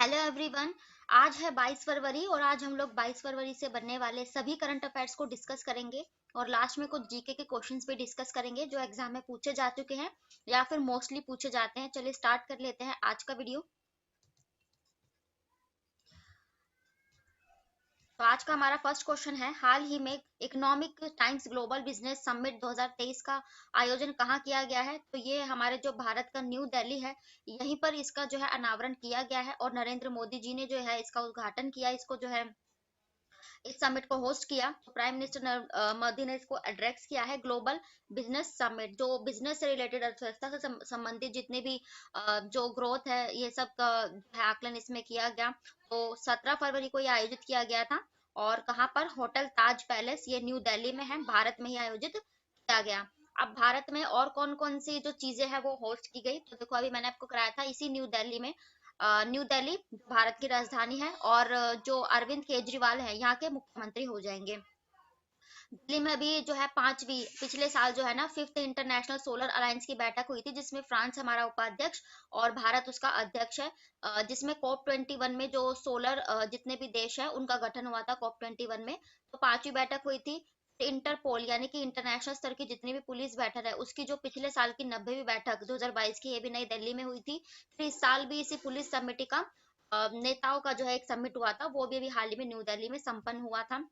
Hello everyone. आज है 22 फरवरी और आज हम लोग 22 फरवरी से बनने वाले सभी करंट अफेयर्स को डिस्कस करेंगे और लास्ट में कुछ जीके के क्वेश्चंस भी डिस्कस करेंगे जो एग्जाम में पूछे जा चुके हैं या फिर मोस्टली पूछे जाते हैं। चलिए स्टार्ट कर लेते हैं आज का वीडियो। तो आज का हमारा फर्स्ट क्वेश्चन है, हाल ही में economic times global business summit 2023 का आयोजन कहाँ किया गया है? तो ये हमारे जो भारत का न्यू दिल्ली है, यहीं पर इसका जो है अनावरण किया गया है और नरेंद्र मोदी जी ने जो है इसका उद्घाटन किया, इसको जो है इस समिट को होस्ट किया। तो प्राइम मिनिस्टर मोदी ने इसको एड्रेस किया है ग्लोबल बिजनेस समिट, जो बिजनेस से रिलेटेड अर्थव्यवस्था से संबंधित जितने भी जो ग्रोथ है ये सब का जो है आकलन इसमें किया गया। तो 17 फरवरी को ये आयोजित किया गया था और कहाँ पर? होटल ताज पैलेस, ये न्यू दिल्ली में है, भारत में ही आयोजित किया गया। अब भारत में और कौन कौन सी जो चीजें हैं वो होस्ट की गई, तो देखो अभी मैंने आपको कराया था इसी न्यू दिल्ली में। न्यू दिल्ली भारत की राजधानी है और जो अरविंद केजरीवाल है यहाँ के मुख्यमंत्री हो जाएंगे। दिल्ली में अभी जो है पांचवी, पिछले साल जो है ना, फिफ्थ इंटरनेशनल सोलर अलायंस की बैठक हुई थी जिसमें फ्रांस हमारा उपाध्यक्ष और भारत उसका अध्यक्ष है। जिसमें कॉप 21 में जो सोलर जितने भी देश है उनका गठन हुआ था कॉप 21 में। तो पांचवी बैठक हुई थी। इंटरपोल यानी कि इंटरनेशनल स्तर की जितनी भी पुलिस बैठक है उसकी जो पिछले साल की 90वीं बैठक 2022 की, ये भी नई दिल्ली में हुई थी। फिर इस साल भी इसी पुलिस समिति का नेताओं का जो है एक समिट हुआ था, वो भी अभी हाल ही में न्यू दिल्ली में संपन्न हुआ था।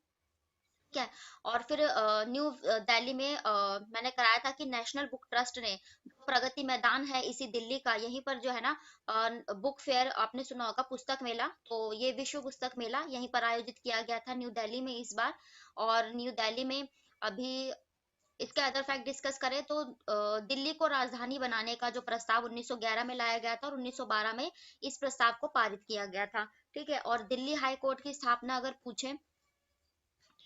ठीक है। और फिर न्यू दिल्ली में मैंने कराया था कि नेशनल बुक ट्रस्ट ने जो प्रगति मैदान है इसी दिल्ली का, यहीं पर जो है ना बुक फेयर, आपने सुना होगा पुस्तक मेला, तो ये विश्व पुस्तक मेला यहीं पर आयोजित किया गया था न्यू दिल्ली में इस बार। और न्यू दिल्ली में अभी इसके अदर फैक्ट डिस्कस करें तो दिल्ली को राजधानी बनाने का जो प्रस्ताव 1911 में लाया गया था और 1912 में इस प्रस्ताव को पारित किया गया था। ठीक है। और दिल्ली हाई कोर्ट की स्थापना अगर पूछे,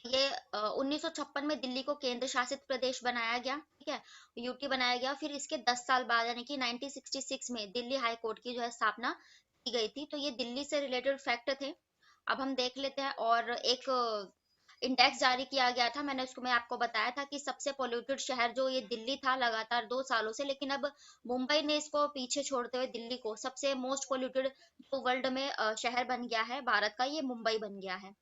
ये 1956 में दिल्ली को केंद्र शासित प्रदेश बनाया गया। ठीक है, यूटी बनाया गया। फिर इसके 10 साल बाद यानी कि 1966 में दिल्ली हाई कोर्ट की जो है स्थापना की गई थी। तो ये दिल्ली से रिलेटेड फैक्ट थे। अब हम देख लेते हैं। और एक इंडेक्स जारी किया गया था, मैंने उसको मैं आपको बताया था कि सबसे पोल्यूटेड शहर जो ये दिल्ली था लगातार 2 सालों से, लेकिन अब मुंबई ने इसको पीछे छोड़ते हुए दिल्ली को सबसे मोस्ट पोल्यूटेड जो वर्ल्ड में शहर बन गया है भारत का, ये मुंबई बन गया है।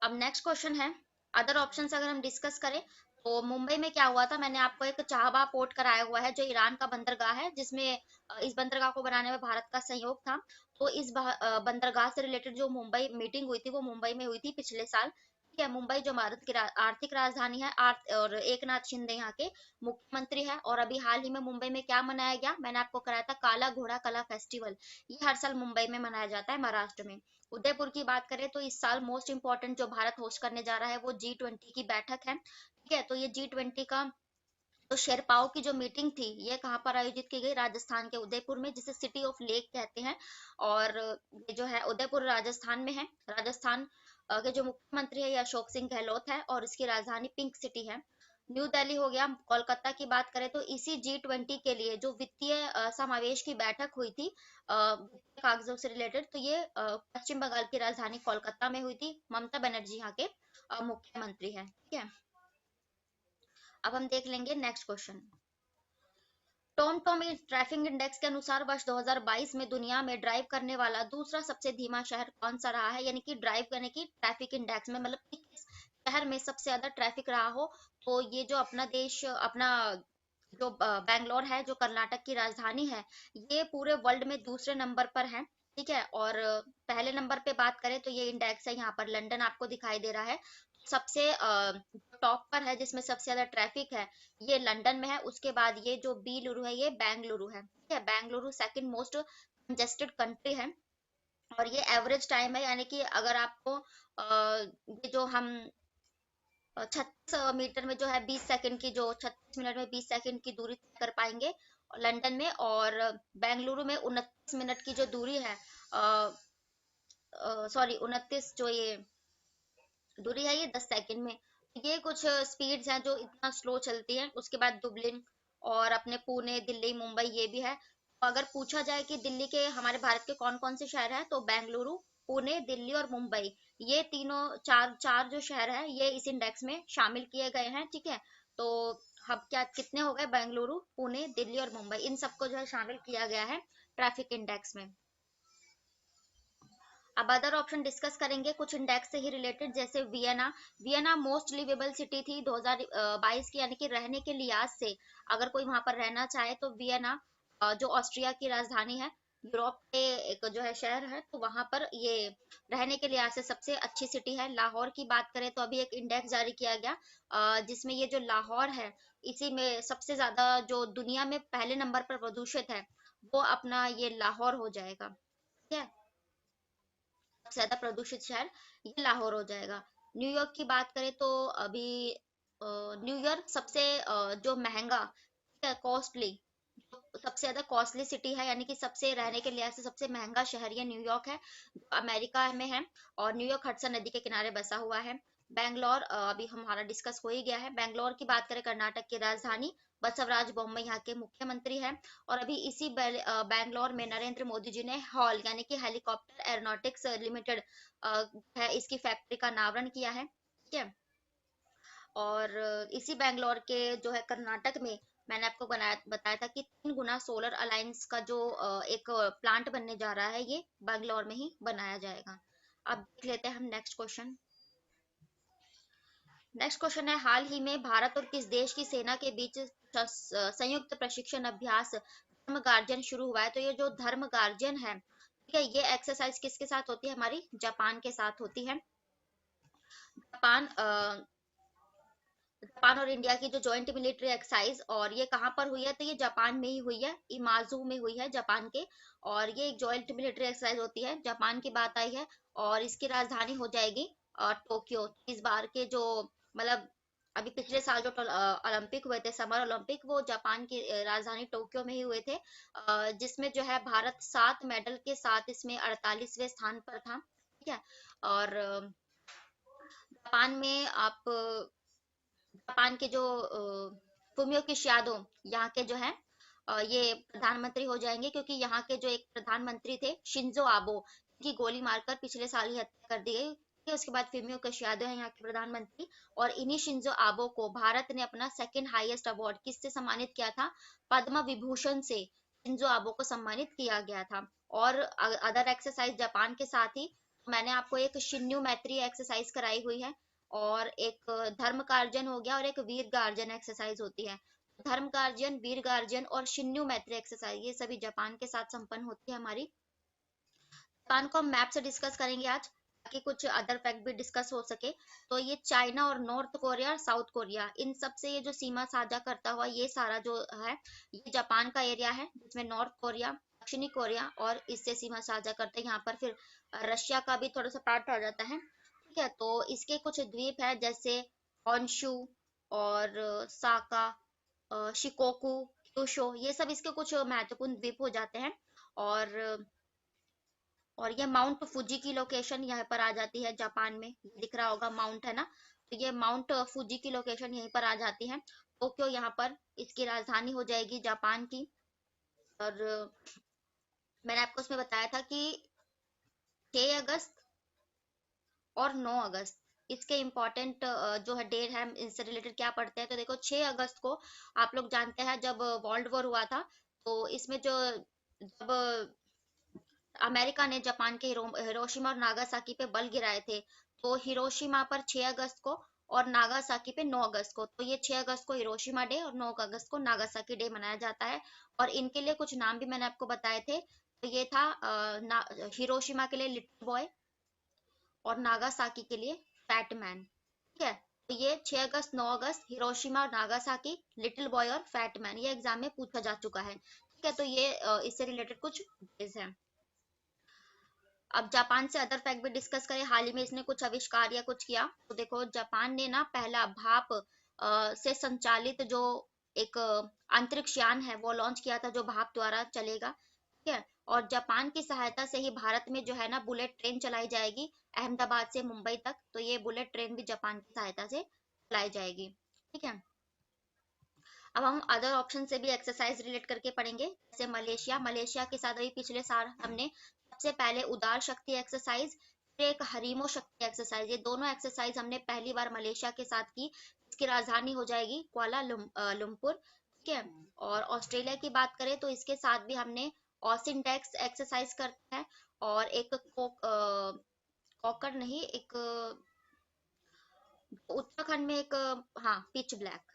अब नेक्स्ट क्वेश्चन है, अदर ऑप्शंस अगर हम डिस्कस करें तो मुंबई में क्या हुआ था? मैंने आपको एक चाहबा पोर्ट कराया हुआ है जो ईरान का बंदरगाह है, जिसमें इस बंदरगाह को बनाने में भारत का सहयोग था। तो इस बंदरगाह से रिलेटेड जो मुंबई मीटिंग हुई थी वो मुंबई में हुई थी पिछले साल। ठीक है। मुंबई जो भारत की आर्थिक राजधानी है, और एक नाथ शिंदे यहाँ के मुख्यमंत्री है। और अभी हाल ही में मुंबई में क्या मनाया गया? मैंने आपको कराया था काला घोड़ा कला फेस्टिवल। ये हर साल मुंबई में मनाया जाता है, महाराष्ट्र में। उदयपुर की बात करें तो इस साल मोस्ट इंपॉर्टेंट जो भारत होस्ट करने जा रहा है वो G20 की बैठक है। ठीक है। तो ये G20 का तो शेरपाओ की जो मीटिंग थी ये कहाँ पर आयोजित की गई? राजस्थान के उदयपुर में, जिसे सिटी ऑफ लेक कहते हैं। और ये जो है उदयपुर राजस्थान में है। राजस्थान के जो मुख्यमंत्री है ये अशोक सिंह गहलोत है और इसकी राजधानी पिंक सिटी है। न्यू दिल्ली हो गया। कोलकाता की बात करें तो इसी G20 के लिए जो वित्तीय समावेश की बैठक हुई थी वित्तीय कागजों से रिलेटेड, तो ये पश्चिम बंगाल की राजधानी कोलकाता में हुई थी। ममता बनर्जी यहाँ के मुख्यमंत्री है। ठीक है। अब हम देख लेंगे next question. Tom Tom traffic index के अनुसार वर्ष 2022 में दुनिया में ड्राइव करने वाला दूसरा सबसे धीमा शहर कौन सा रहा है? यानी कि ड्राइव करने की ट्रैफिक इंडेक्स में, मतलब कि किस शहर में सबसे ज्यादा ट्रैफिक रहा हो। तो ये जो अपना देश, अपना जो बैंगलोर है जो कर्नाटक की राजधानी है, ये पूरे वर्ल्ड में दूसरे नंबर पर है। ठीक है। और पहले नंबर पे बात करें तो ये इंडेक्स है यहाँ पर लंदन आपको दिखाई दे रहा है। सबसे टॉप पर है जिसमें सबसे ज्यादा ट्रैफिक है, ये लंदन में है। उसके बाद ये जो बी लुरु है ये बेंगलुरु है। ठीक है। Bengaluru second most congested country है। और ये एवरेज टाइम है, यानी कि अगर आपको ये जो हम 36 मीटर में जो है 20 सेकंड की, जो 36 मिनट में 20 सेकंड की दूरी तय कर पाएंगे लंदन में। और बेंगलुरु में 29 मिनट की जो दूरी है, सॉरी 29, जो ये दूरी है ये 10 सेकंड में। ये कुछ स्पीड्स हैं जो इतना स्लो चलती हैं। उसके बाद दुबलिन और अपने पुणे, दिल्ली, मुंबई ये भी है। तो अगर पूछा जाए कि दिल्ली के, हमारे भारत के कौन कौन से शहर हैं, तो बेंगलुरु, पुणे, दिल्ली और मुंबई, ये तीनों चार चार जो शहर है ये इस इंडेक्स में शामिल किए गए हैं। ठीक है। तो अब क्या कितने हो गए? बेंगलुरु, पुणे, दिल्ली और मुंबई, इन सबको जो है शामिल किया गया है ट्रैफिक इंडेक्स में। अब अदर ऑप्शन डिस्कस करेंगे कुछ इंडेक्स से ही रिलेटेड, जैसे Vienna. Vienna most liveable city थी 2022 की, यानी कि रहने के लिहाज से अगर कोई वहां पर रहना चाहे तो वियना, जो ऑस्ट्रिया की राजधानी है, यूरोप के एक जो है शहर है, तो वहां पर ये रहने के लिहाज से सबसे अच्छी सिटी है। लाहौर की बात करें तो अभी एक इंडेक्स जारी किया गया, जिसमें ये जो लाहौर है, इसी में सबसे ज्यादा जो दुनिया में पहले नंबर पर प्रदूषित है, वो अपना ये लाहौर हो जाएगा। ठीक है, सबसे ज्यादा प्रदूषित शहर ये लाहौर हो जाएगा। न्यूयॉर्क की बात करें तो अभी न्यूयॉर्क सबसे जो महंगा, कॉस्टली, सबसे ज्यादा कॉस्टली सिटी है, यानी कि सबसे रहने के लिहाज से सबसे महंगा शहर ये न्यूयॉर्क है, जो अमेरिका में है। और न्यूयॉर्क हडसन नदी के किनारे बसा हुआ है। बैंगलोर अभी हमारा डिस्कस हो ही गया है। बैंगलोर की बात करें, कर्नाटक की राजधानी, बसवराज बोम्मई यहाँ के मुख्यमंत्री है। और अभी इसी बैंगलोर में नरेंद्र मोदी जी ने हॉल यानी कि हेलीकॉप्टर एरोनॉटिक्स लिमिटेड है, इसकी फैक्ट्री का अनावरण किया है। ठीक है, और इसी बैंगलोर के जो है कर्नाटक में, मैंने आपको बताया था कि 3 गुना सोलर अलायंस का जो एक प्लांट बनने जा रहा है, ये बैंगलोर में ही बनाया जाएगा। अब देख लेते हैं हम नेक्स्ट क्वेश्चन। नेक्स्ट क्वेश्चन है, हाल ही में भारत और किस देश की सेना के बीच संयुक्त प्रशिक्षण अभ्यास धर्म गार्जन शुरू हुआ है? तो ये जो धर्म गार्जन है, ठीक है, ये एक्सरसाइज किसके साथ होती है? हमारी जापान के साथ होती है। जापान जापान और इंडिया की जो जॉइंट मिलिट्री एक्सरसाइज, और ये कहाँ पर हुई है? तो ये जापान में ही हुई है, इमाजू में हुई है, जापान के। और ये एक जॉइंट मिलिट्री एक्सरसाइज होती है, जापान की बात आई है, और इसकी राजधानी हो जाएगी टोक्यो। इस बार के जो मतलब अभी पिछले साल जो ओलंपिक हुए थे, समर ओलंपिक, वो जापान की राजधानी टोक्यो में ही हुए थे, जिसमें जो है भारत 7 मेडल के साथ इसमें 48वें स्थान पर था। ठीक है, और जापान में आप जापान के जो फुमियो किशियादो यहाँ के जो है ये प्रधानमंत्री हो जाएंगे, क्योंकि यहाँ के जो एक प्रधानमंत्री थे शिंजो आबो, की गोली मारकर पिछले साल ही हत्या कर दी गई थी। उसके बाद फुमियो किशियादो है यहाँ के प्रधानमंत्री, और इन्हीं शिंजो आबो को भारत ने अपना सेकंड हाईएस्ट अवार्ड किससे सम्मानित किया था? पद्म विभूषण से शिंजो आबो को सम्मानित किया गया था। और अदर एक्सरसाइज जापान के साथ ही मैंने आपको एक शिन्यू मैत्री एक्सरसाइज कराई हुई है, और एक धर्म गार्जन हो गया, और एक वीर गार्जन एक्सरसाइज होती है। धर्म गार्जन, वीर गार्जन और शिन्यू मैत्री एक्सरसाइज, ये सभी जापान के साथ संपन्न होती है हमारी। जापान को हम मैप से डिस्कस करेंगे आज, ताकि कुछ अदर फैक्ट भी डिस्कस हो सके। तो ये चाइना और नॉर्थ कोरिया और साउथ कोरिया, इन सब से ये जो सीमा साझा करता हुआ ये सारा जो है, ये जापान का एरिया है, जिसमें नॉर्थ कोरिया, दक्षिणी कोरिया और इससे सीमा साझा करते हैं। यहाँ पर फिर रशिया का भी थोड़ा सा पार्ट आ जाता है। ठीक है, तो इसके कुछ द्वीप है, जैसे हॉन्शू और साका, शिकोकू, क्यूशो, ये सब इसके कुछ महत्वपूर्ण द्वीप हो जाते हैं। और ये माउंट फुजी की लोकेशन यहाँ पर आ जाती है जापान में, ये दिख रहा होगा माउंट है ना, तो ये माउंट फुजी की लोकेशन यहीं पर आ जाती है। टोक्यो यहाँ पर इसकी राजधानी हो जाएगी जापान की। और मैंने आपको उसमें बताया था कि 6 अगस्त और 9 अगस्त इसके इम्पोर्टेंट जो है डेट है, इससे रिलेटेड क्या पढ़ते हैं, तो देखो 6 अगस्त को आप लोग जानते हैं जब वर्ल्ड वॉर हुआ था, तो इसमें जो जब अमेरिका ने जापान के हिरोशिमा और नागासाकी पे बल गिराए थे, तो हिरोशिमा पर 6 अगस्त को और नागासाकी पे 9 अगस्त को, तो ये 6 अगस्त को हिरोशिमा डे और 9 अगस्त को नागासाकी डे मनाया जाता है। और इनके लिए कुछ नाम भी मैंने आपको बताए थे, तो ये था हिरोशिमा के लिए लिटिल बॉय, और नागासाकी के लिए फैट मैन। ठीक है, तो ये 6 अगस्त, 9 अगस्त, हिरोशिमा और नागासाकी, लिटिल बॉय और फैट मैन, ये एग्जाम में पूछा जा चुका है। ठीक है, तो ये इससे रिलेटेड कुछ डेज हैं। अब जापान से अदर फैक्ट भी डिस्कस करें, हाल ही में इसने कुछ आविष्कार या कुछ किया, तो देखो जापान ने ना पहला भाप से संचालित जो एक अंतरिक्ष यान है वो लॉन्च किया था, जो भाप द्वारा चलेगा। ठीक है, और जापान की सहायता से ही भारत में जो है ना बुलेट ट्रेन चलाई जाएगी अहमदाबाद से मुंबई तक, तो ये बुलेट ट्रेन भी जापान की सहायता से चलाई जाएगी। ठीक है, अब हम अदर ऑप्शन से भी एक्सरसाइज रिलेट करके पढ़ेंगे, जैसे मलेशिया। मलेशिया के साथ अभी पिछले साल हमने सबसे पहले उदार शक्ति एक्सरसाइज, फिर एक हरीमो शक्ति एक्सरसाइज, ये दोनों एक्सरसाइज हमने पहली बार मलेशिया के साथ की। इसकी राजधानी हो जाएगी लुमपुर। ठीक है, और ऑस्ट्रेलिया की बात करें तो इसके साथ भी हमने ऑसिनडेक्स एक्सरसाइज करते हैं, और एक कॉकर नहीं, एक उत्तराखंड में एक हाँ पिच ब्लैक।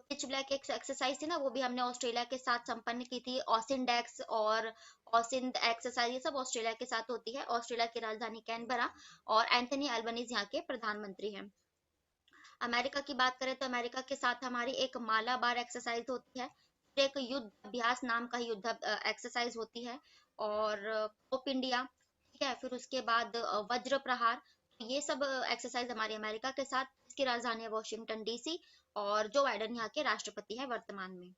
पिच ब्लैक एक एक्सरसाइज थी ना, वो भी हमने ऑस्ट्रेलिया के साथ संपन्न की थी। ऑसिन डेक्स और ऑसिन एक्सरसाइज ये सब ऑस्ट्रेलिया के साथ होती है। ऑस्ट्रेलिया की राजधानी कैनबरा, और एंथनी अल्बनीज यहाँ के प्रधानमंत्री हैं। अमेरिका की बात करें तो अमेरिका के साथ हमारी एक मालाबार एक्सरसाइज होती है, फिर एक युद्ध अभ्यास नाम का युद्ध एक्सरसाइज होती है, और कोप इंडिया, ठीक है, फिर उसके बाद वज्र प्रहार। तो ये सब एक्सरसाइज हमारी अमेरिका के साथ। इसकी राजधानी है वॉशिंगटन डीसी, और जो बाइडेन यहाँ के राष्ट्रपति है वर्तमान में।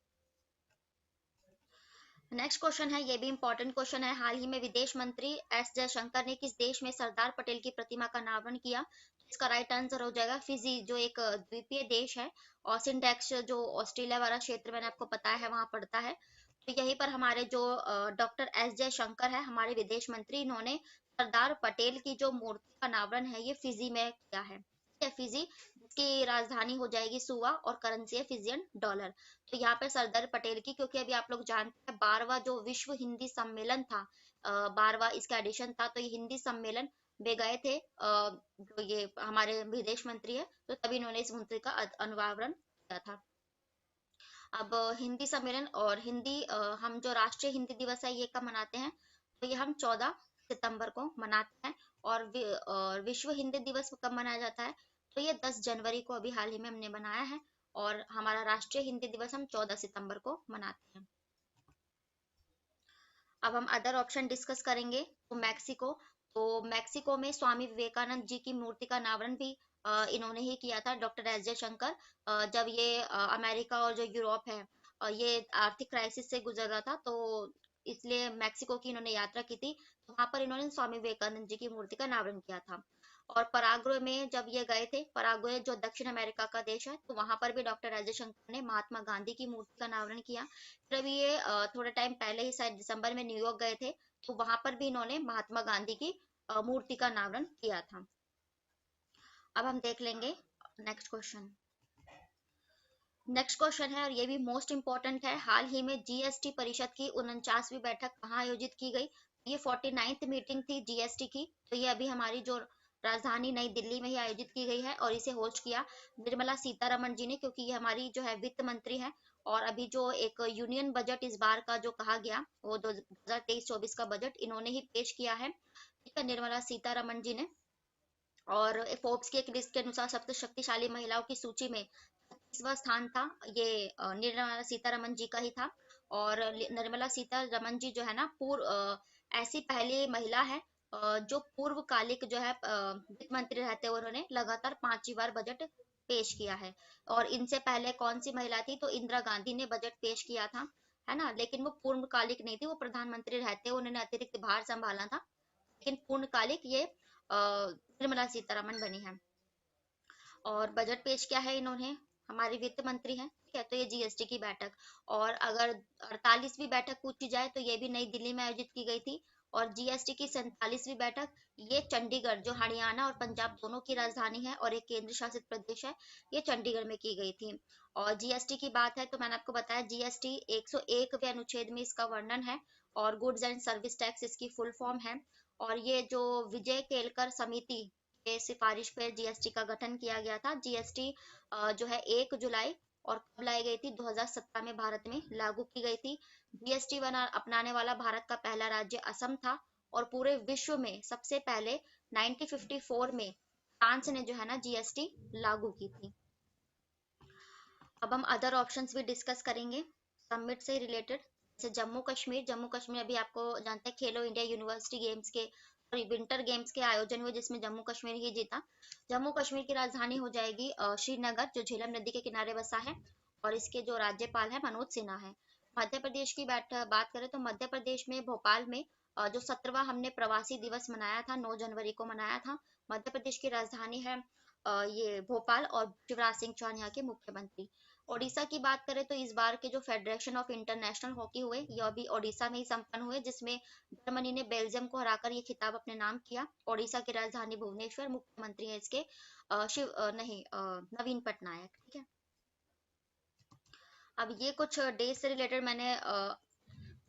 नेक्स्ट क्वेश्चन है, ये भी इंपॉर्टेंट क्वेश्चन है। हाल ही में विदेश मंत्री एस जयशंकर ने किस देश में सरदार पटेल की प्रतिमा का अनावरण किया? इसका राइट आंसर हो जाएगा फिजी, जो एक द्वीपीय देश है। और सिंडेक्स जो ऑस्ट्रेलिया वाला क्षेत्र मैंने आपको बताया है वहां पड़ता है। तो यहीं पर हमारे जो डॉक्टर एस जयशंकर है हमारे विदेश मंत्री, इन्होंने सरदार पटेल की जो मूर्ति का अनावरण है ये फिजी में किया है, ठीक है, फिजी, जिसकी राजधानी हो जाएगी सुवा, और करेंसी है फिजियन डॉलर। तो यहाँ पे सरदार पटेल की, क्योंकि अभी आप लोग जानते हैं 12वां जो विश्व हिंदी सम्मेलन था, 12वां इसका एडिशन था, तो ये हिंदी सम्मेलन में गए थे जो ये हमारे विदेश मंत्री है, तो तभी इन्होंने इस मंत्री का अनावरण किया था। अब हिंदी सम्मेलन और हिंदी हम जो राष्ट्रीय हिंदी दिवस है ये कब मनाते हैं? तो ये हम 14 सितंबर को मनाते हैं। और और विश्व हिंदी दिवस कब मनाया जाता है? तो ये 10 जनवरी को अभी हाल ही में हमने बनाया है। और हमारा राष्ट्रीय हिंदी दिवस हम 14 सितंबर को मनाते हैं। अब हम अदर ऑप्शन डिस्कस करेंगे। तो मैक्सिको, तो मैक्सिको में स्वामी विवेकानंद जी की मूर्ति का अनावरण भी इन्होंने ही किया था, डॉक्टर एस जयशंकर। जब ये अमेरिका और जो यूरोप है ये आर्थिक क्राइसिस से गुजर रहा था, तो इसलिए मैक्सिको की इन्होंने यात्रा की थी, तो वहां पर इन्होंने स्वामी विवेकानंद जी की मूर्ति का अनावरण किया था। और पराग्वे में जब ये गए थे, पराग्वे जो दक्षिण अमेरिका का देश है, तो वहां पर भी डॉक्टर एस जयशंकर ने महात्मा गांधी की मूर्ति का अनावरण किया। फिर अभी ये थोड़े टाइम पहले ही शायद दिसंबर में न्यूयॉर्क गए थे, तो वहां पर भी इन्होंने महात्मा गांधी की मूर्ति का अनावरण किया था। अब हम देख लेंगे नेक्स्ट क्वेश्चन। नेक्स्ट क्वेश्चन है, और ये भी मोस्ट इंपॉर्टेंट है। हाल ही में जीएसटी परिषद की 49वीं बैठक कहाँ आयोजित की गई? ये 49th मीटिंग थी जीएसटी की। तो ये अभी हमारी जो राजधानी नई दिल्ली में ही आयोजित की गई है, और इसे होस्ट किया निर्मला सीतारमण जी ने, क्योंकि ये हमारी जो है वित्त मंत्री है। और अभी जो एक यूनियन बजट इस बार का जो कहा गया, वो 2023-24 का बजट इन्होंने ही पेश किया है, ठीक है, निर्मला सीतारमण जी ने। और फोर्ब्स की एक लिस्ट के अनुसार सबसे शक्तिशाली महिलाओं की सूची में 30वां स्थान था, ये निर्मला सीतारमण जी का ही था। और निर्मला सीतारमण जी जो है ना, ऐसी पहली महिला है जो पूर्वकालिक जो है वित्त मंत्री रहते हुए उन्होंने लगातार 5वीं बार बजट पेश किया है। और इनसे पहले कौन सी महिला थी? तो इंदिरा गांधी ने बजट पेश किया था, है ना, लेकिन वो पूर्णकालिक नहीं थी, वो प्रधानमंत्री रहते हुए उन्होंने अतिरिक्त भार संभाला था। लेकिन पूर्णकालिक ये निर्मला सीतारमण बनी है। और बजट पेश किया है इन्होंने, हमारी वित्त मंत्री हैं, ठीक है। तो ये जीएसटी की बैठक। और अगर 48वीं बैठक पूछी जाए तो ये भी नई दिल्ली में आयोजित की गई थी। और जीएसटी की 47वीं बैठक ये चंडीगढ़, जो हरियाणा और पंजाब दोनों की राजधानी है और एक केंद्र शासित प्रदेश है, ये चंडीगढ़ में की गई थी। और जीएसटी की बात है तो मैंने आपको बताया जीएसटी 101वें अनुच्छेद में इसका वर्णन है। और गुड्स एंड सर्विस टैक्स इसकी फुल फॉर्म है। और ये जो विजय केलकर समिति के सिफारिश पर जीएसटी का गठन किया गया था। जीएसटी जो है 1 जुलाई, और कब लाई गई थी? 2017 में भारत में लागू की गई थी। जीएसटी बना अपनाने वाला भारत का पहला राज्य असम था। और पूरे विश्व में सबसे पहले 1954 में फ्रांस ने जो है ना जीएसटी लागू की थी। अब हम अदर ऑप्शंस भी डिस्कस करेंगे समिट से रिलेटेड। जैसे जम्मू कश्मीर अभी आपको जानते हैं खेलो इंडिया यूनिवर्सिटी गेम्स के और विंटर गेम्स के आयोजन हुए, जिसमें जम्मू कश्मीर ही जीता। जम्मू कश्मीर की राजधानी हो जाएगी श्रीनगर, जो झेलम नदी के किनारे बसा है। और इसके जो राज्यपाल है मनोज सिन्हा है। मध्य प्रदेश की बात करें तो मध्य प्रदेश में भोपाल में जो 17वां हमने प्रवासी दिवस मनाया था, 9 जनवरी को मनाया था। मध्य प्रदेश की राजधानी है ये भोपाल, और शिवराज सिंह चौहान यहाँ के मुख्यमंत्री। ओडिशा की बात करें तो इस बार के जो फेडरेशन ऑफ इंटरनेशनल हॉकी हुए, यह भी ओडिशा में ही संपन्न हुए, जिसमें जर्मनी ने बेल्जियम को हराकर ये खिताब अपने नाम किया। ओडिशा की राजधानी भुवनेश्वर, मुख्यमंत्री है इसके नवीन पटनायक, ठीक है। अब ये कुछ डेज से रिलेटेड मैंने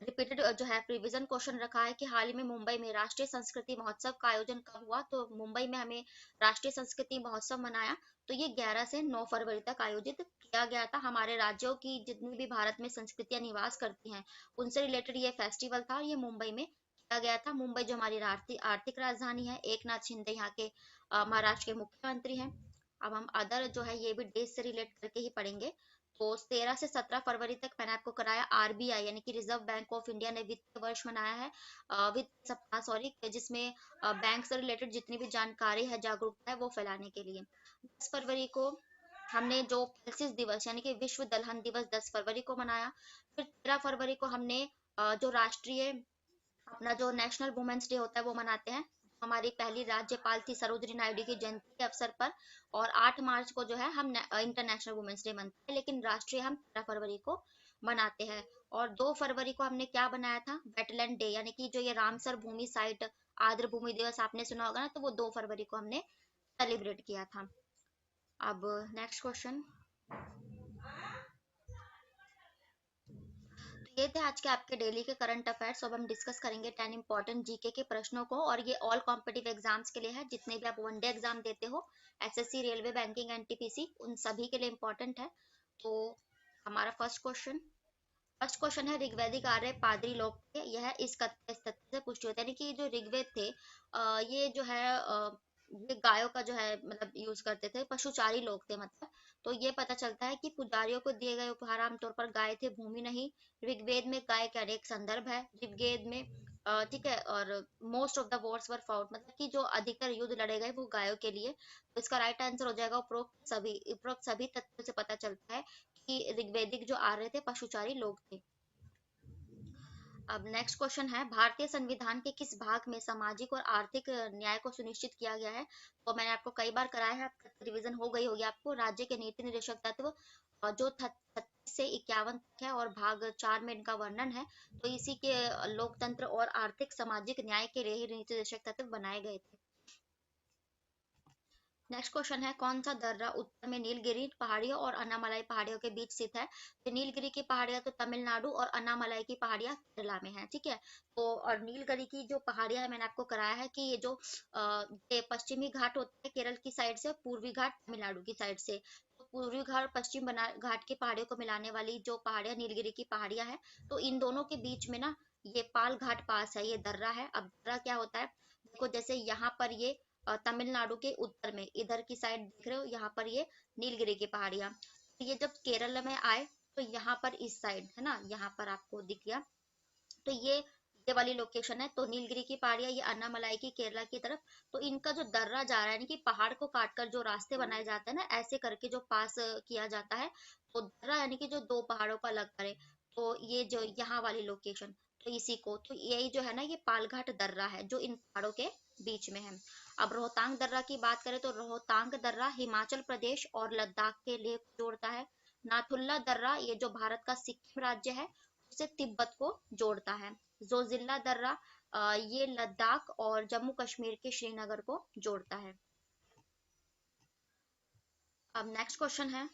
रिपीटेड जो है प्रिविजन क्वेश्चन रखा है कि हाल ही में मुंबई में राष्ट्रीय संस्कृति महोत्सव का आयोजन कब हुआ, तो मुंबई में हमें राष्ट्रीय संस्कृति महोत्सव मनाया, तो ये 11 से 9 फरवरी तक आयोजित किया गया था। हमारे राज्यों की जितनी भी भारत में संस्कृतियां निवास करती हैं उनसे रिलेटेड ये फेस्टिवल था, ये मुंबई में किया गया था। मुंबई जो हमारी आर्थिक राजधानी है, एक नाथ शिंदे यहाँ के महाराष्ट्र के मुख्यमंत्री हैं। अब हम अदर जो है ये भी देश से रिलेट करके ही पढ़ेंगे। तो 13 से 17 फरवरी तक मैंने आपको कराया आरबीआई यानी कि रिजर्व बैंक ऑफ इंडिया ने वित्त वर्ष मनाया है, वित्त सप्ताह सॉरी, जिसमें बैंक से रिलेटेड जितनी भी जानकारी है, जागरूकता है, वो फैलाने के लिए। 10 फरवरी को हमने जो पल्सिस दिवस यानी कि विश्व दलहन दिवस 10 फरवरी को मनाया। फिर 13 फरवरी को हमने जो राष्ट्रीय अपना जो नेशनल वुमेन्स डे होता है वो मनाते हैं। हमारी पहली राज्यपाल थी सरोजिनी नायडू की जयंती के अवसर पर। और 8 मार्च को जो है हम इंटरनेशनल वुमेन्स डे मनते हैं, लेकिन राष्ट्रीय हम 13 फरवरी को मनाते हैं। और 2 फरवरी को हमने क्या बनाया था, वेटलैंड डे, यानी कि जो ये रामसर भूमि साइट आर्द्र भूमि दिवस आपने सुना होगा ना, तो वो 2 फरवरी को हमने सेलिब्रेट किया था। अब नेक्स्ट क्वेश्चन, ये थे आज के आपके डेली के करंट अफेयर्स। अब हम डिस्कस करेंगे 10 इंपॉर्टेंट जीके के प्रश्नों को, और ये ऑल कॉम्पिटिटिव एग्जाम्स के लिए है, जितने भी आप वनडे एग्जाम देते हो, एसएससी, रेलवे, बैंकिंग, एनटीपीसी, उन सभी के लिए इंपॉर्टेंट है। तो हमारा फर्स्ट क्वेश्चन है, ऋग्वैदिक आर्य पादरी लोग थे, यह इस तथ्य से पुष्टि होता है, यानी कि जो ऋग्वेद थे ये जो है ये गायों का जो है मतलब यूज करते थे, पशुचारी लोग थे मतलब। तो ये पता चलता है कि पुजारियों को दिए गए उपहार आमतौर पर गाय थे, भूमि नहीं। ऋग्वेद में गाय का अनेक संदर्भ है ऋग्वेद में, ठीक है। और most of the Wars were fought, मतलब कि जो अधिकतर युद्ध लड़े गए वो गायों के लिए। तो इसका राइट आंसर हो जाएगा उपरोक्त सभी तथ्यों से पता चलता है कि ऋग्वेदिक जो आर्य थे पशुचारी लोग थे। अब नेक्स्ट क्वेश्चन है, भारतीय संविधान के किस भाग में सामाजिक और आर्थिक न्याय को सुनिश्चित किया गया है। तो मैंने आपको कई बार कराया है, आपका रिवीजन हो गई होगी आपको। राज्य के नीति निर्देशक तत्व जो 36 से 51 तक है, और भाग 4 में इनका वर्णन है। तो इसी के लोकतंत्र और आर्थिक सामाजिक न्याय के लिए ही नीति निर्देशक तत्व बनाए गए थे। नेक्स्ट क्वेश्चन है, कौन सा दर्रा उत्तर में नीलगिरी पहाड़ियों और अन्नामलाई पहाड़ियों के बीच स्थित है। तो नीलगिरी की पहाड़ियां तो तमिलनाडु और अन्नामलाई की पहाड़ियां केरला में है, ठीक है। तो और नीलगिरी की जो पहाड़ियां है मैंने आपको कराया है कि ये जो ये पश्चिमी घाट होता है केरल की साइड से, पूर्वी घाट तमिलनाडु की साइड से। तो पूर्वी घाट पश्चिम घाट की पहाड़ियों को मिलाने वाली जो पहाड़ियां नीलगिरी की पहाड़ियां है, तो इन दोनों के बीच में ना ये पाल घाट पास है, ये दर्रा है। अब दर्रा क्या होता है, देखो जैसे यहाँ पर ये तमिलनाडु के उत्तर में इधर की साइड देख रहे हो, यहाँ पर ये नीलगिरी की पहाड़ियां। तो ये जब केरल में आए तो यहाँ पर इस साइड है ना, यहाँ पर आपको दिख गया, तो ये वाली लोकेशन है। तो नीलगिरी की पहाड़ियां ये अन्नामलाई की केरला की तरफ। तो इनका जो दर्रा जा रहा है, यानी कि पहाड़ को काटकर जो रास्ते बनाए जाते हैं ना, ऐसे करके जो पास किया जाता है, तो दर्रा यानी कि जो दो पहाड़ों का अलग करे, तो ये जो यहाँ वाली लोकेशन, तो इसी को, तो यही जो है ना ये पालघाट दर्रा है जो इन पहाड़ों के बीच में है। अब रोहतांग दर्रा की बात करें तो रोहतांग दर्रा हिमाचल प्रदेश और लद्दाख के लिए जोड़ता है। नाथुल्ला दर्रा ये जो भारत का सिक्किम राज्य है उससे तिब्बत को जोड़ता है। जोजिल्ला दर्रा ये लद्दाख और जम्मू कश्मीर के श्रीनगर को जोड़ता है। अब नेक्स्ट क्वेश्चन है,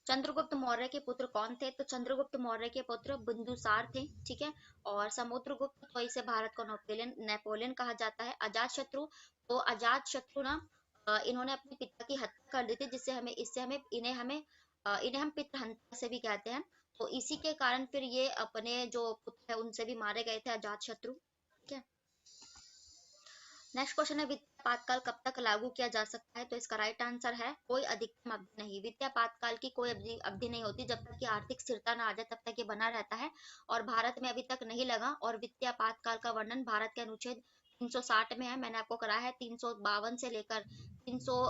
चंद्रगुप्त मौर्य के पुत्र कौन थे। तो चंद्रगुप्त मौर्य के पुत्र बिंदुसार थे, ठीक है। और समुद्रगुप्त, तो इसे भारत को नेपोलियन नेपोलियन कहा जाता है। अजात शत्रु, तो अजात शत्रु ना इन्होंने अपने पिता की हत्या कर दी थी, जिससे हमें इससे हमें इन्हें हम पितृहंता से भी कहते हैं। तो इसी के कारण फिर ये अपने जो पुत्र है उनसे भी मारे गए थे, अजात शत्रु, ठीक है। नेक्स्ट क्वेश्चन है, वित्तीय आपातकाल कब तक लागू किया जा सकता है। तो इसका राइट आंसर है कोई अधिकतम अवधि नहीं। वित्तीय आपातकाल की कोई अवधि नहीं होती, जब तक कि आर्थिक स्थिरता ना आ जाए तब तक ये बना रहता है। और भारत में अभी तक नहीं लगा। और वित्तीय आपातकाल का वर्णन भारत के अनुच्छेद 360 में है, मैंने आपको कराया है। 352 से लेकर 300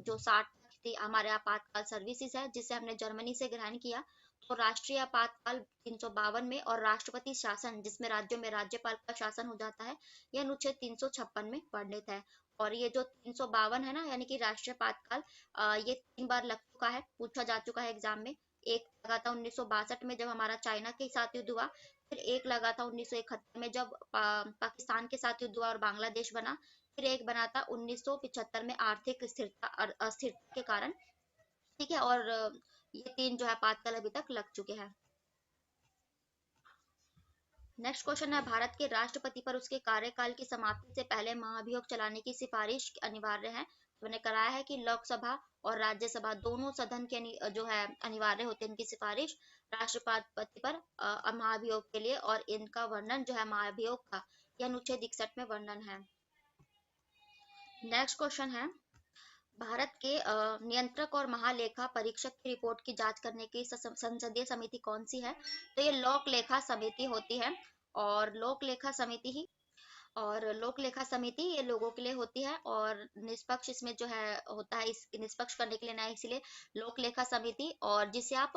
जो 60 तक थी हमारे आपातकाल सर्विसेज है, जिसे हमने जर्मनी से ग्रहण किया। तो राष्ट्रीय आपातकाल 352 में, और राष्ट्रपति शासन जिसमें राज्यों में राज्यपाल का शासन हो जाता है, यह अनुच्छेद 356 में वर्णित है। और ये जो 352 है ना, यानी कि राष्ट्रीय आपातकाल, ये 3 बार लग चुका है, पूछा जा चुका है एग्जाम में। एक लगा था 1962 में जब हमारा चाइना के साथ युद्ध हुआ। फिर एक लगा था 1971 में जब पाकिस्तान के साथ युद्ध हुआ और बांग्लादेश बना। फिर एक बना था 1975 में आर्थिक अस्थिरता के कारण, ठीक है। और ये 3 जो है आपातकाल अभी तक लग चुके हैं। नेक्स्ट क्वेश्चन है, भारत के राष्ट्रपति पर उसके कार्यकाल की समाप्ति से पहले महाभियोग चलाने की सिफारिश अनिवार्य है। तो उन्होंने कराया है कि लोकसभा और राज्यसभा दोनों सदन के जो है अनिवार्य होते हैं इनकी सिफारिश राष्ट्रपति पर महाभियोग के लिए, और इनका वर्णन जो है महाभियोग का यह अनुच्छेद 61 में वर्णन है। नेक्स्ट क्वेश्चन है, भारत के नियंत्रक और महालेखा परीक्षक की रिपोर्ट की जांच करने की संसदीय समिति कौन सी है? तो ये लोक लेखा समिति होती है, और लोक लेखा समिति ही और लोक लेखा समिति ये लोगों के लिए होती है, और निष्पक्ष इसमें जो है होता है, इस निष्पक्ष करने के लिए ना, इसलिए लोक लेखा समिति, और जिसे आप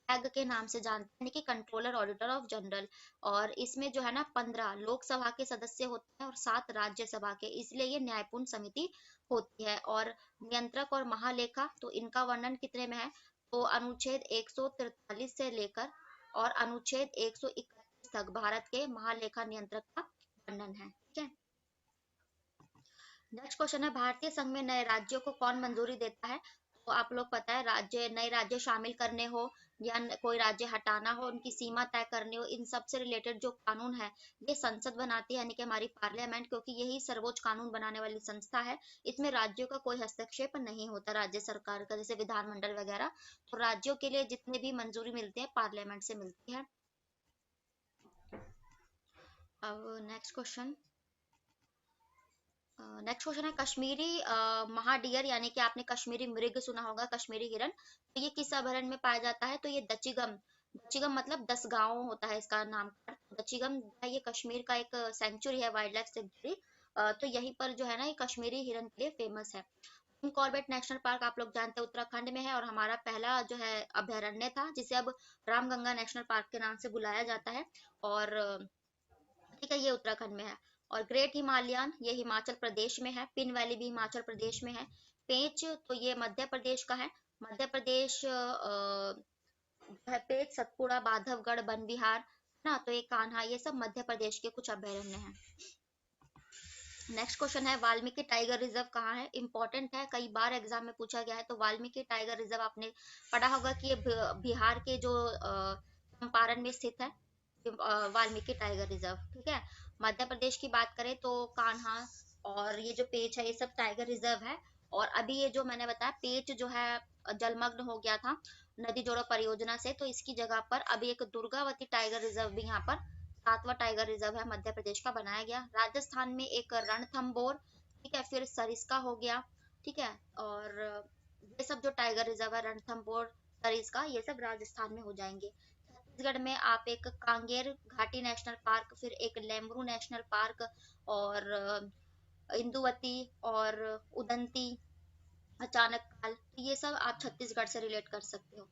कैग के नाम से जानते हैं, कि कंट्रोलर ऑडिटर ऑफ जनरल। और इसमें जो है ना 15 लोकसभा के सदस्य होते हैं और 7 राज्यसभा के, इसलिए ये न्यायपूर्ण समिति होती है। और नियंत्रक और महालेखा, तो इनका वर्णन कितने में है? तो अनुच्छेद 143 से लेकर और अनुच्छेद 131 तक भारत के महालेखा नियंत्रक का वर्णन है। ठीक है। नेक्स्ट क्वेश्चन है, भारतीय संघ में नए राज्यों को कौन मंजूरी देता है? तो आप लोग पता है, राज्य नए राज्य शामिल करने हो या कोई राज्य हटाना हो, उनकी सीमा तय करनी हो, इन सब से रिलेटेड जो कानून है ये संसद बनाती है, यानी कि हमारी पार्लियामेंट, क्योंकि यही सर्वोच्च कानून बनाने वाली संस्था है। इसमें राज्यों का कोई हस्तक्षेप नहीं होता, राज्य सरकार का, जैसे विधानमंडल वगैरह। तो राज्यों के लिए जितने भी मंजूरी मिलती है पार्लियामेंट से मिलती है। अब नेक्स्ट क्वेश्चन है, कश्मीरी महाडियर, यानी कि आपने कश्मीरी मृग सुना होगा, कश्मीरी हिरन, तो ये किस अभयारण्य में पाया जाता है? तो ये दचिगम, दचिगम मतलब 10 गांव होता है इसका नाम। दचिगम है, ये कश्मीर का एक सेंचुरी है, वाइल्ड लाइफ सेंचुरी। तो यहीं पर जो है ना ये कश्मीरी हिरन के लिए फेमस है। कॉर्बेट नेशनल पार्क आप लोग जानते हैं उत्तराखंड में है, और हमारा पहला जो है अभयारण्य था, जिसे अब रामगंगा नेशनल पार्क के नाम से बुलाया जाता है। और ठीक है, ये उत्तराखंड में है। और ग्रेट हिमालयन ये हिमाचल प्रदेश में है। पिन वैली भी हिमाचल प्रदेश में है। पेंच तो ये मध्य प्रदेश का है। मध्य प्रदेश है पेंच, सतपुड़ा, बांधवगढ़, वन विहार ना, तो ये कान्हा, ये सब मध्य प्रदेश के कुछ अभयारण्य हैं। नेक्स्ट क्वेश्चन है, वाल्मीकि टाइगर रिजर्व कहाँ है? इंपॉर्टेंट है, कई बार एग्जाम में पूछा गया है। तो वाल्मीकि टाइगर रिजर्व आपने पढ़ा होगा कि ये बिहार के जो चंपारण में स्थित है, वाल्मीकि टाइगर रिजर्व। ठीक है। मध्य प्रदेश की बात करें तो कान्हा और ये जो पेंच है ये सब टाइगर रिजर्व है। और अभी ये जो मैंने बताया पेंच जो है जलमग्न हो गया था नदी जोड़ो परियोजना से, तो इसकी जगह पर अभी एक दुर्गावती टाइगर रिजर्व भी यहाँ पर 7वां टाइगर रिजर्व है मध्य प्रदेश का बनाया गया। राजस्थान में एक रणथंभौर, ठीक है, फिर सरिस्का हो गया। ठीक है। और ये सब जो टाइगर रिजर्व है रणथंभौर, सरिस्का, ये सब राजस्थान में हो जाएंगे। छत्तीसगढ़ में आप एक कांगेर घाटी नेशनल पार्क, फिर एक लेमरू नेशनल पार्क, और इंदुवती और उदंती, अचानक काल, तो ये सब आप छत्तीसगढ़ से रिलेट कर सकते हो।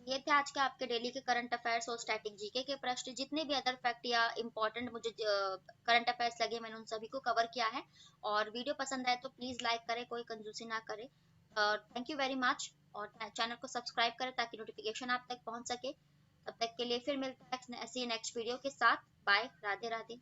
ये थे आज के आपके डेली के करंट अफेयर्स और स्टैटिक जीके के प्रश्न। जितने भी अदर फैक्ट या इंपॉर्टेंट मुझे करंट अफेयर्स लगे मैंने उन सभी को कवर किया है। और वीडियो पसंद आए तो प्लीज लाइक करें, कोई कंजूसी ना करें। थैंक यू वेरी मच, और चैनल को सब्सक्राइब करें ताकि नोटिफिकेशन आप तक पहुंच सके। तब तक के लिए फिर मिलते हैं ऐसी नेक्स्ट वीडियो के साथ। बाय, राधे राधे।